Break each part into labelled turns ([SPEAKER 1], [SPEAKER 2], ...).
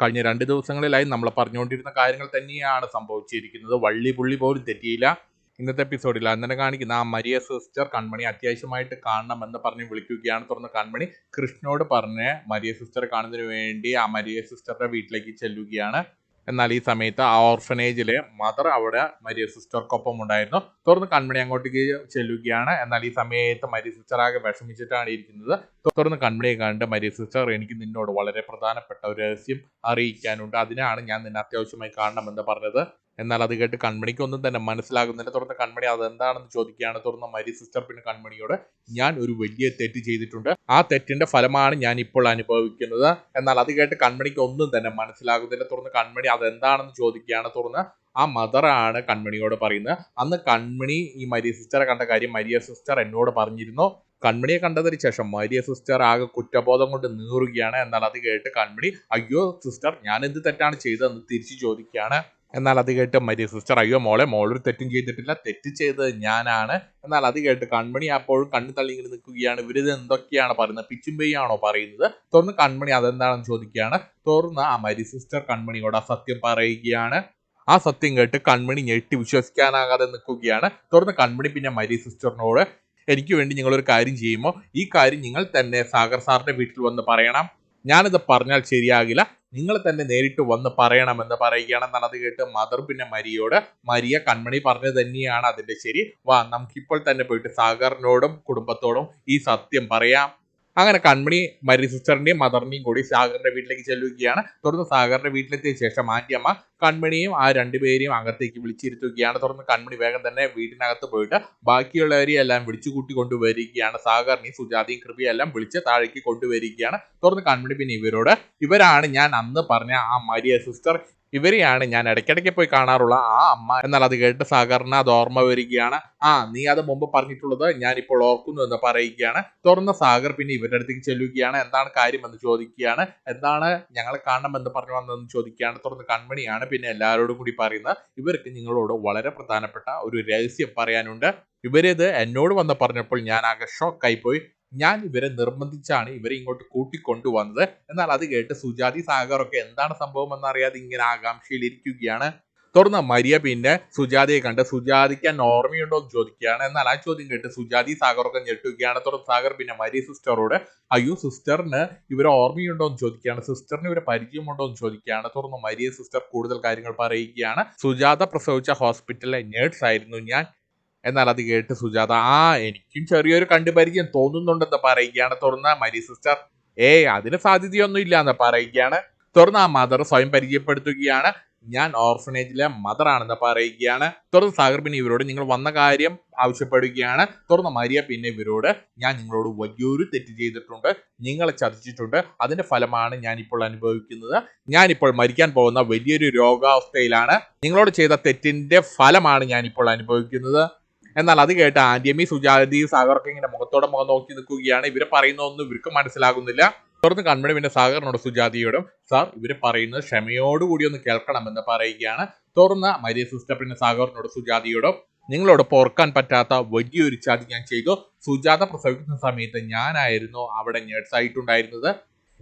[SPEAKER 1] കഴിഞ്ഞ 2 ദിവസങ്ങളിലായി നമ്മൾ പറഞ്ഞുകൊണ്ടിരുന്ന കാര്യങ്ങൾ തന്നെയാണ് സംഭവിച്ചിരിക്കുന്നത്. വള്ളി പുള്ളി പോലും തെറ്റിയില്ല. ഇന്നത്തെ എപ്പിസോഡിൽ അങ്ങനെ കാണിക്കുന്ന ആ മരിയ സിസ്റ്റർ കൺമണി അത്യാവശ്യമായിട്ട് കാണണമെന്ന് പറഞ്ഞ് വിളിക്കുകയാണ്. തുടർന്ന് കൺമണി കൃഷ്ണനോട് പറഞ്ഞ് മരിയ സിസ്റ്ററെ കാണുന്നതിന് വേണ്ടി ആ മരിയ സിസ്റ്ററുടെ വീട്ടിലേക്ക് ചെല്ലുകയാണ്. എന്നാൽ ഈ സമയത്ത് ആ ഓർഫനേജിലെ മദർ അവിടെ മരിയ സിസ്റ്റർക്കൊപ്പം ഉണ്ടായിരുന്നു. തുടർന്ന് കൺമണി അങ്ങോട്ടേക്ക് ചെല്ലുകയാണ്. എന്നാൽ ഈ സമയത്ത് മരിയ സിസ്റ്റർ ആകെ വിഷമിച്ചിട്ടാണ് ഇരിക്കുന്നത്. തുടർന്ന് കൺമണിയെ കണ്ട് മരിയ സിസ്റ്റർ, എനിക്ക് നിന്നോട് വളരെ പ്രധാനപ്പെട്ട ഒരു രഹസ്യം അറിയിക്കാനുണ്ട്, അതിനാണ് ഞാൻ നിന്നെ അത്യാവശ്യമായി കാണണമെന്ന് പറഞ്ഞത്. എന്നാൽ അത് കേട്ട് കൺമണിക്കൊന്നും തന്നെ മനസ്സിലാകുന്നില്ല. തുടർന്ന് കൺമണി അതെന്താണെന്ന് ചോദിക്കുകയാണ്. തുടർന്ന് മരിയ സിസ്റ്റർ പിന്നെ കൺമണിയോട്, ഞാൻ ഒരു വലിയ തെറ്റ് ചെയ്തിട്ടുണ്ട്, ആ തെറ്റിന്റെ ഫലമാണ് ഞാൻ ഇപ്പോൾ അനുഭവിക്കുന്നത്. എന്നാൽ അത് കേട്ട് കൺമണിക്ക് ഒന്നും തന്നെ മനസ്സിലാകുന്നില്ല. തുടർന്ന് കൺമണി അതെന്താണെന്ന് ചോദിക്കുകയാണ്. തുടർന്ന് ആ മദറാണ് കൺമണിയോട് പറയുന്നത്, അന്ന് കൺമണി ഈ മരിയ സിസ്റ്ററെ കണ്ട കാര്യം മരിയ സിസ്റ്റർ എന്നോട് പറഞ്ഞിരുന്നു. കൺമണിയെ കണ്ടതിന് ശേഷം മരിയ സിസ്റ്റർ ആകെ കുറ്റബോധം കൊണ്ട് നീറുകയാണ്. എന്നാൽ അത് കേട്ട് കൺമണി, അയ്യോ സിസ്റ്റർ, ഞാൻ എന്ത് തെറ്റാണ് ചെയ്തതെന്ന് തിരിച്ചു ചോദിക്കുകയാണ്. എന്നാൽ അത് കേട്ട് മരിയ സിസ്റ്റർ, അയ്യോ മോളെ, മോളൊരു തെറ്റും ചെയ്തിട്ടില്ല, തെറ്റ് ചെയ്തത് ഞാനാണ്. എന്നാൽ അത് കേട്ട് കൺമണി അപ്പോഴും കണ്ണു തള്ളി ഇങ്ങനെ നിൽക്കുകയാണ്. ഇവരിത് എന്തൊക്കെയാണ് പറയുന്നത്, പിച്ചും പെയ്യാണോ പറയുന്നത്? തുടർന്ന് കൺമണി അതെന്താണെന്ന് ചോദിക്കുകയാണ്. തുടർന്ന് ആ മരിയ സിസ്റ്റർ കൺമണിയോട് ആ സത്യം പറയുകയാണ്. ആ സത്യം കേട്ട് കൺമണി ഞെട്ടി വിശ്വസിക്കാനാകാതെ നിൽക്കുകയാണ്. തുടർന്ന് കൺമണി പിന്നെ മരിയ സിസ്റ്ററിനോട്, എനിക്ക് വേണ്ടി നിങ്ങളൊരു കാര്യം ചെയ്യുമോ? ഈ കാര്യം നിങ്ങൾ തന്നെ സാഗർ സാറിന്റെ വീട്ടിൽ വന്ന് പറയണം, ഞാനിത് പറഞ്ഞാൽ ശരിയാകില്ല, നിങ്ങൾ തന്നെ നേരിട്ട് വന്ന് പറയണമെന്ന് പറയുകയാണ്. എന്നാൽ അത് കേട്ട് മദർ പിന്നെ മരിയോട്, മരിയ കൺമണി പറഞ്ഞത് തന്നെയാണ് അതിന്റെ ശരി, വാ നമുക്കിപ്പോൾ തന്നെ പോയിട്ട് സാഗറിനോടും കുടുംബത്തോടും ഈ സത്യം പറയാം. അങ്ങനെ കൺമണി മരിയ സിസ്റ്ററിന്റെയും മദറിന്റെയും കൂടി സാഗറിന്റെ വീട്ടിലേക്ക് ചെല്ലുകയാണ്. തുടർന്ന് സാഗറിന്റെ വീട്ടിലെത്തിയ ശേഷം ആന്റിയമ്മ കൺമണിയും ആ രണ്ടുപേരെയും അകത്തേക്ക് വിളിച്ചിരുത്തുകയാണ്. തുടർന്ന് കൺമണി വേഗം തന്നെ വീടിനകത്ത് പോയിട്ട് ബാക്കിയുള്ളവരെയും എല്ലാം വിളിച്ചു കൂട്ടി കൊണ്ടുവരികയാണ്. സാഗറിനെയും സുജാതയും കൃപയും എല്ലാം വിളിച്ച് താഴേക്ക് കൊണ്ടുവരികയാണ്. തുടർന്ന് കൺമണി പിന്നെ ഇവരാണ് ഞാൻ അന്ന് പറഞ്ഞ ആ മരിയ സിസ്റ്റർ, ഇവരെയാണ് ഞാൻ ഇടയ്ക്കിടയ്ക്ക് പോയി കാണാറുള്ള ആ അമ്മ. എന്നാൽ അത് കേട്ട് സാഗറിന് അത് ഓർമ്മ വരികയാണ്. നീ അത് മുമ്പ് പറഞ്ഞിട്ടുള്ളത് ഞാനിപ്പോൾ ഓർക്കുന്നു എന്ന് പറയുകയാണ്. തുടർന്ന് സാഗർ പിന്നെ ഇവരുടെ അടുത്തേക്ക് ചെല്ലുകയാണ്. എന്താണ് കാര്യം എന്ന് ചോദിക്കുകയാണ്. എന്താണ് ഞങ്ങളെ കാണണമെന്ന് പറഞ്ഞു വന്നതെന്ന് ചോദിക്കുകയാണ്. തുടർന്ന് കൺമണിയാണ് പിന്നെ എല്ലാവരോടും കൂടി പറയുന്നത്, ഇവർക്ക് നിങ്ങളോട് വളരെ പ്രധാനപ്പെട്ട ഒരു രഹസ്യം പറയാനുണ്ട്. ഇവരിത് എന്നോട് വന്ന് പറഞ്ഞപ്പോൾ ഞാൻ ആകെ ഷോക്കായി പോയി. ഞാൻ ഇവരെ നിർബന്ധിച്ചാണ് ഇവരെ ഇങ്ങോട്ട് കൂട്ടിക്കൊണ്ടുവന്നത്. എന്നാൽ അത് കേട്ട് സുജാതി സാഗറൊക്കെ എന്താണ് സംഭവം എന്നറിയാതെ ഇങ്ങനെ ആകാംക്ഷയിൽ ഇരിക്കുകയാണ്. തുടർന്ന് മരിയ പിന്നെ സുജാതയെ കണ്ട്, സുജാതിക്ക് ഓർമ്മയുണ്ടോ എന്ന് ചോദിക്കുകയാണ്. എന്നാൽ ആ ചോദ്യം കേട്ട് സുജാതി സാഗറൊക്കെ ഞെട്ടുകയാണ്. തുടർന്ന് സാഗർ പിന്നെ മരിയ സിസ്റ്ററോട്, അയ്യോ സിസ്റ്ററിന് ഇവരെ ഓർമ്മയുണ്ടോ എന്ന് ചോദിക്കുകയാണ്, സിസ്റ്ററിന് ഇവരെ പരിചയമുണ്ടോ എന്ന് ചോദിക്കുകയാണ്. തുടർന്ന് മരിയ സിസ്റ്റർ കൂടുതൽ കാര്യങ്ങൾ പറയുകയാണ്. സുജാത പ്രസവിച്ച ഹോസ്പിറ്റലിലെ നേഴ്സ് ആയിരുന്നു ഞാൻ. എന്നാൽ അത് കേട്ട് സുജാത, എനിക്കും ചെറിയൊരു കണ്ടുപരിചയം തോന്നുന്നുണ്ടെന്ന് പറയുകയാണ്. തുടർന്ന് മരിയ സിസ്റ്റർ, അതിന് സാധ്യതയൊന്നും ഇല്ല എന്ന് പറയുകയാണ്. തുടർന്ന് ആ മദർ സ്വയം പരിചയപ്പെടുത്തുകയാണ്, ഞാൻ ഓർഫനേജിലെ മദർ ആണെന്ന് പറയുകയാണ്. തുടർന്ന് സാഗർ പിന്നെ ഇവരോട് നിങ്ങൾ വന്ന കാര്യം ആവശ്യപ്പെടുകയാണ്. തുടർന്ന് മരിയ പിന്നെ ഇവരോട്, ഞാൻ നിങ്ങളോട് വലിയൊരു തെറ്റ് ചെയ്തിട്ടുണ്ട്, നിങ്ങളെ ചതിച്ചിട്ടുണ്ട്, അതിന്റെ ഫലമാണ് ഞാൻ ഇപ്പോൾ അനുഭവിക്കുന്നത്. ഞാനിപ്പോൾ മരിക്കാൻ പോകുന്ന വലിയൊരു രോഗാവസ്ഥയിലാണ്, നിങ്ങളോട് ചെയ്ത തെറ്റിന്റെ ഫലമാണ് ഞാൻ ഇപ്പോൾ അനുഭവിക്കുന്നത്. എന്നാൽ അത് കേട്ട് ആന്റിയമ്മി സുജാതി സാഗറൊക്കെ ഇങ്ങനെ മുഖത്തോടെ മുഖം നോക്കി നിൽക്കുകയാണ്. ഇവര് പറയുന്നതൊന്നും ഇവർക്ക് മനസ്സിലാകുന്നില്ല. തുടർന്ന് കൺമണി പിന്നെ സാഗറിനോട് സുജാതിയോടും, സാർ ഇവര് പറയുന്നത് ക്ഷമയോടുകൂടി ഒന്ന് കേൾക്കണമെന്ന് പറയുകയാണ്. തുടർന്ന് മരിയ സിസ്റ്റർ പിന്നെ സാഗറിനോട് സുജാതിയോടും, നിങ്ങളോട് ഓർക്കാൻ പറ്റാത്ത വലിയൊരു ചതി ഞാൻ ചെയ്തു. സുജാത പ്രസവിക്കുന്ന സമയത്ത് ഞാനായിരുന്നു അവിടെ നേഴ്സായിട്ടുണ്ടായിരുന്നത്.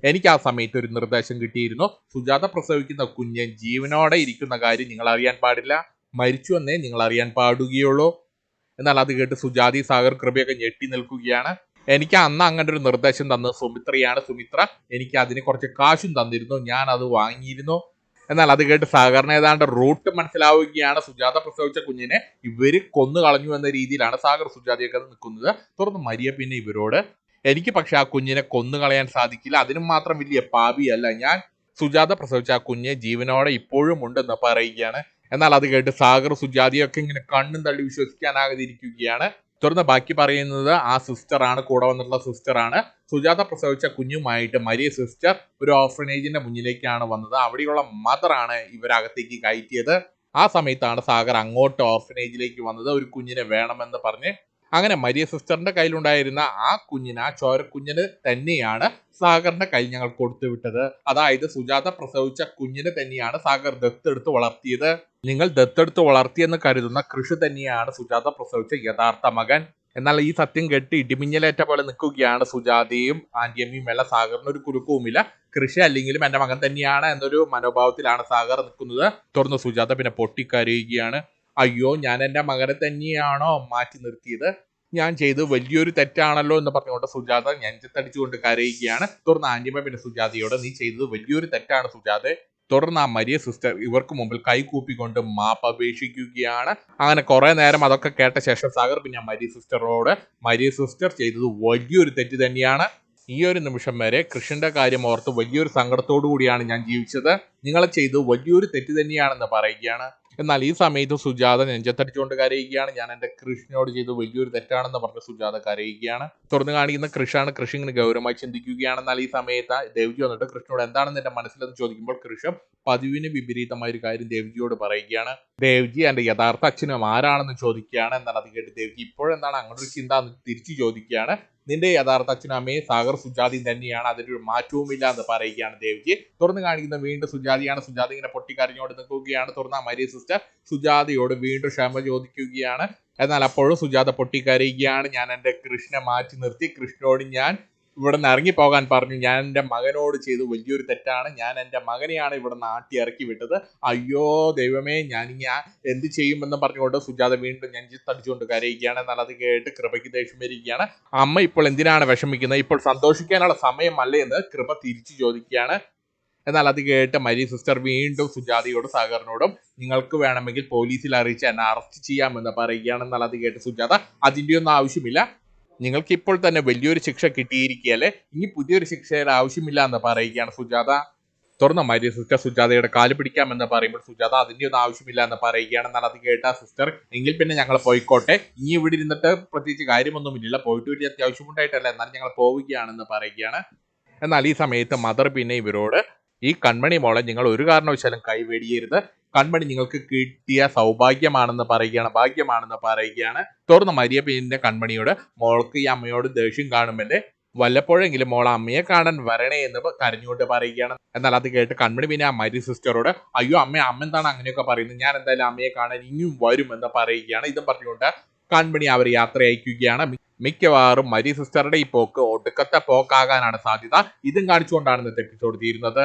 [SPEAKER 1] എനിക്ക് ആ സമയത്ത് ഒരു നിർദ്ദേശം കിട്ടിയിരുന്നു, സുജാത പ്രസവിക്കുന്ന കുഞ്ഞ് ജീവനോടെ ഇരിക്കുന്ന കാര്യം നിങ്ങൾ അറിയാൻ പാടില്ല, മരിച്ചു എന്നേ നിങ്ങൾ അറിയാൻ പാടുകയുള്ളൂ. എന്നാൽ അത് കേട്ട് സുജാതി സാഗർ കൃപയൊക്കെ ഞെട്ടി നിൽക്കുകയാണ്. എനിക്ക് അന്ന് അങ്ങനെ ഒരു നിർദ്ദേശം തന്നത് സുമിത്രയാണ്. സുമിത്ര എനിക്ക് അതിന് കുറച്ച് കാശും തന്നിരുന്നു, ഞാൻ അത് വാങ്ങിയിരുന്നു. എന്നാൽ അത് കേട്ട് സാഗറിന് ഏതാണ്ട് റൂട്ട് മനസ്സിലാവുകയാണ്. സുജാത പ്രസവിച്ച കുഞ്ഞിനെ ഇവര് കൊന്നു കളഞ്ഞു എന്ന രീതിയിലാണ് സാഗർ സുജാതയൊക്കെ നിൽക്കുന്നത്. തുടർന്ന് മരിയ പിന്നെ ഇവരോട്, എനിക്ക് പക്ഷെ ആ കുഞ്ഞിനെ കൊന്നു കളയാൻ സാധിക്കില്ല, അതിനും മാത്രം വലിയ പാപിയല്ല ഞാൻ. സുജാത പ്രസവിച്ച ആ കുഞ്ഞ് ജീവനോടെ ഇപ്പോഴും ഉണ്ടെന്ന് പറയുകയാണ്. എന്നാൽ അത് കേട്ട് സാഗർ സുജാതിയൊക്കെ ഇങ്ങനെ കണ്ണും തള്ളി വിശ്വസിക്കാനാകാതെ ഇരിക്കുകയാണ്. തുടർന്ന് ബാക്കി പറയുന്നത് ആ സിസ്റ്ററാണ്, കൂടെ വന്നിട്ടുള്ള സിസ്റ്ററാണ്. സുജാത പ്രസവിച്ച കുഞ്ഞുമായിട്ട് മരിയ സിസ്റ്റർ ഒരു ഓർഫനേജിന്റെ മുന്നിലേക്കാണ് വന്നത്. അവിടെയുള്ള മദറാണ് ഇവരകത്തേക്ക് കയറ്റിയത്. ആ സമയത്താണ് സാഗർ അങ്ങോട്ട് ഓർഫനേജിലേക്ക് വന്നത്, ഒരു കുഞ്ഞിനെ വേണമെന്ന് പറഞ്ഞ്. അങ്ങനെ മരിയ സിസ്റ്ററിന്റെ കയ്യിലുണ്ടായിരുന്ന ആ കുഞ്ഞിന്, ആ ചോരക്കുഞ്ഞിന് തന്നെയാണ് സാഗറിന്റെ കയ്യിൽ ഞങ്ങൾ കൊടുത്തു വിട്ടത്. അതായത് സുജാത പ്രസവിച്ച കുഞ്ഞിനെ തന്നെയാണ് സാഗർ ദത്തെടുത്ത് വളർത്തിയത്. നിങ്ങൾ ദത്തെടുത്ത് വളർത്തിയെന്ന് കരുതുന്ന കൃഷി തന്നെയാണ് സുജാത പ്രസവിച്ച യഥാർത്ഥ മകൻ. എന്നാൽ ഈ സത്യം കേട്ട് ഇടിമിന്നലേറ്റ പോലെ നിൽക്കുകയാണ് സുജാതയും ആന്റിയമ്മയും എല്ലാം. സാഗറിന് ഒരു കുലുക്കവുമില്ല. കൃഷി അല്ലെങ്കിലും എന്റെ മകൻ തന്നെയാണ് എന്നൊരു മനോഭാവത്തിലാണ് സാഗർ നിൽക്കുന്നത്. തുടർന്ന് സുജാത പിന്നെ പൊട്ടിക്കരയുകയാണ്. അയ്യോ, ഞാൻ എന്റെ മകനെ തന്നെയാണോ മാറ്റി നിർത്തിയത്? ഞാൻ ചെയ്ത് വലിയൊരു തെറ്റാണല്ലോ എന്ന് പറഞ്ഞുകൊണ്ട് സുജാത നെഞ്ചത്തടിച്ചുകൊണ്ട് കരയുകയാണ്. തുടർന്ന് ആന്റിമ പിന്നെ സുജാതയോട് നീ ചെയ്തത് വലിയൊരു തെറ്റാണ് സുജാത. തുടർന്ന് ആ മരിയ സിസ്റ്റർ ഇവർക്ക് മുമ്പിൽ കൈകൂപ്പിക്കൊണ്ട് മാപ്പ് അപേക്ഷിക്കുകയാണ്. അങ്ങനെ കുറെ നേരം അതൊക്കെ കേട്ട ശേഷം സാഗർ പിന്നെ മരിയ സിസ്റ്റർ ചെയ്തത് വലിയൊരു തെറ്റ് തന്നെയാണ്. ഈ ഒരു നിമിഷം വരെ കൃഷ്ണന്റെ കാര്യം ഓർത്ത് വലിയൊരു സങ്കടത്തോടു കൂടിയാണ് ഞാൻ ജീവിച്ചത്. നിങ്ങളെ ചെയ്തത് വലിയൊരു തെറ്റ് തന്നെയാണെന്ന് പറയുകയാണ്. എന്നാൽ ഈ സമയത്ത് സുജാത നെഞ്ചത്തടിച്ചുകൊണ്ട് കരയുകയാണ്. ഞാൻ എന്റെ കൃഷ്ണനോട് ചെയ്ത് വലിയൊരു തെറ്റാണെന്ന് പറഞ്ഞ് സുജാത കരയുകയാണ്. തുറന്നു കാണിക്കുന്ന കൃഷ് ഇങ്ങനെ ഗൗരവമായി ചിന്തിക്കുകയാണ്. എന്നാൽ ഈ സമയത്ത് ദേവ്ജി വന്നിട്ട് കൃഷ്ണനോട് എന്താണെന്ന് എന്റെ മനസ്സിലെന്ന് ചോദിക്കുമ്പോൾ കൃഷ്ണ പതിവിന് വിപരീതമായ ഒരു കാര്യം ദേവ്ജിയോട് പറയുകയാണ്. ദേവ്ജി എന്റെ യഥാർത്ഥ അച്ഛനും ആരാണെന്ന് ചോദിക്കുകയാണ്. എന്നാൽ അത് കേട്ട് ദേവ്ജി ഇപ്പോഴെന്താണ് അങ്ങനെ ഒരു ചിന്ത എന്ന് തിരിച്ചു ചോദിക്കുകയാണ്. നിന്റെ യഥാർത്ഥ അച്ഛനും അമ്മയും സാഗർ സുജാതയും തന്നെയാണ്, അതിനൊരു മാറ്റവുമില്ല എന്ന് പറയുകയാണ് ദേവ്ജി. തുറന്ന് കാണിക്കുന്ന വീണ്ടും സുജാതയാണ്. സുജാത ഇങ്ങനെ പൊട്ടിക്കരഞ്ഞോട് നിൽക്കുകയാണ്. തുറന്ന മരിയ സിസ്റ്റർ സുജാതയോട് വീണ്ടും ക്ഷമ ചോദിക്കുകയാണ്. എന്നാൽ അപ്പോഴും സുജാത പൊട്ടിക്കരയുകയാണ്. ഞാൻ എൻ്റെ കൃഷ്ണനെ മാറ്റി നിർത്തി, കൃഷ്ണനോട് ഞാൻ ഇവിടെ നിന്ന് ഇറങ്ങിപ്പോകാൻ പറഞ്ഞു. ഞാൻ എൻ്റെ മകനോട് ചെയ്തു വലിയൊരു തെറ്റാണ്. ഞാൻ എൻ്റെ മകനെയാണ് ഇവിടെ നാട്ടി ഇറക്കി വിട്ടത്. അയ്യോ ദൈവമേ, ഞാനിനി എന്ത് ചെയ്യുമെന്ന് പറഞ്ഞുകൊണ്ട് സുജാത വീണ്ടും നെഞ്ചത്തടിച്ചുകൊണ്ട് കരയുകയാണ്. എന്നാൽ അത് കേട്ട് കൃപയ്ക്ക് ദേഷ്യം വരികയാണ്. അമ്മ ഇപ്പോൾ എന്തിനാണ് വിഷമിക്കുന്നത്? ഇപ്പോൾ സന്തോഷിക്കാനുള്ള സമയമല്ലേ എന്ന് കൃപ തിരിച്ചു ചോദിക്കുകയാണ്. എന്നാൽ അത് കേട്ട് മരിയ സിസ്റ്റർ വീണ്ടും സുജാതയോടും സാഗറിനോടും നിങ്ങൾക്ക് വേണമെങ്കിൽ പോലീസിൽ അറിയിച്ച് എന്നെ അറസ്റ്റ് ചെയ്യാമെന്ന് പറയുകയാണ്. എന്നാൽ അത് കേട്ട് സുജാത അതിൻ്റെ ഒന്നും ആവശ്യമില്ല, നിങ്ങൾക്ക് ഇപ്പോൾ തന്നെ വലിയൊരു ശിക്ഷ കിട്ടിയിരിക്കുകയല്ലേ, ഇനി പുതിയൊരു ശിക്ഷയുടെ ആവശ്യമില്ല എന്ന് പറയുകയാണ് സുജാത. തുറന്ന മരിയ സിസ്റ്റർ സുജാതയുടെ കാല് പിടിക്കാമെന്ന് പറയുമ്പോൾ സുജാത അതിൻ്റെ ഒന്നും ആവശ്യമില്ല എന്ന് പറയുകയാണ്. എന്നാൽ അത് കേട്ട സിസ്റ്റർ എങ്കിൽ പിന്നെ ഞങ്ങൾ പോയിക്കോട്ടെ, ഇനി ഇവിടെ ഇരുന്നിട്ട് പ്രത്യേകിച്ച് കാര്യമൊന്നുമില്ല, പോയിട്ട് വലിയ അത്യാവശ്യമുണ്ടായിട്ടല്ല, എന്നാലും ഞങ്ങൾ പോവുകയാണെന്ന് പറയുകയാണ്. എന്നാൽ ഈ സമയത്ത് മദർ പിന്നെ ഇവരോട് ഈ കൺമണി മോളെ നിങ്ങൾ ഒരു കാരണവശാലും കൈവെടിയരുത്, കൺമണി നിങ്ങൾക്ക് കിട്ടിയ സൗഭാഗ്യമാണെന്ന് പറയുകയാണ്. തുറന്ന് മരിയ പിന്നെ കൺമണിയോട് മോൾക്ക് ഈ അമ്മയോട് ദേഷ്യം കാണുമല്ലേ, വല്ലപ്പോഴെങ്കിലും മോൾ അമ്മയെ കാണാൻ വരണേ എന്ന് കരഞ്ഞുകൊണ്ട് പറയുകയാണ്. എന്നാൽ അത് കേട്ട് കൺമണി പിന്നെ ആ മരിയ സിസ്റ്ററോട് അയ്യോ അമ്മ എന്താണ് അങ്ങനെയൊക്കെ പറയുന്നത്, ഞാൻ എന്തായാലും അമ്മയെ കാണാൻ ഇനിയും വരും എന്ന് പറയുകയാണ്. ഇതും പറഞ്ഞുകൊണ്ട് കൺമണി അവർ യാത്ര അയക്കുകയാണ്. മിക്കവാറും മരിയ സിസ്റ്ററുടെ ഈ പോക്ക് ഒടുക്കത്തെ പോക്കാകാനാണ് സാധ്യത. ഇതും കാണിച്ചുകൊണ്ടാണ് ഇന്നത്തെ എപ്പിസോഡ് തീരുന്നത്.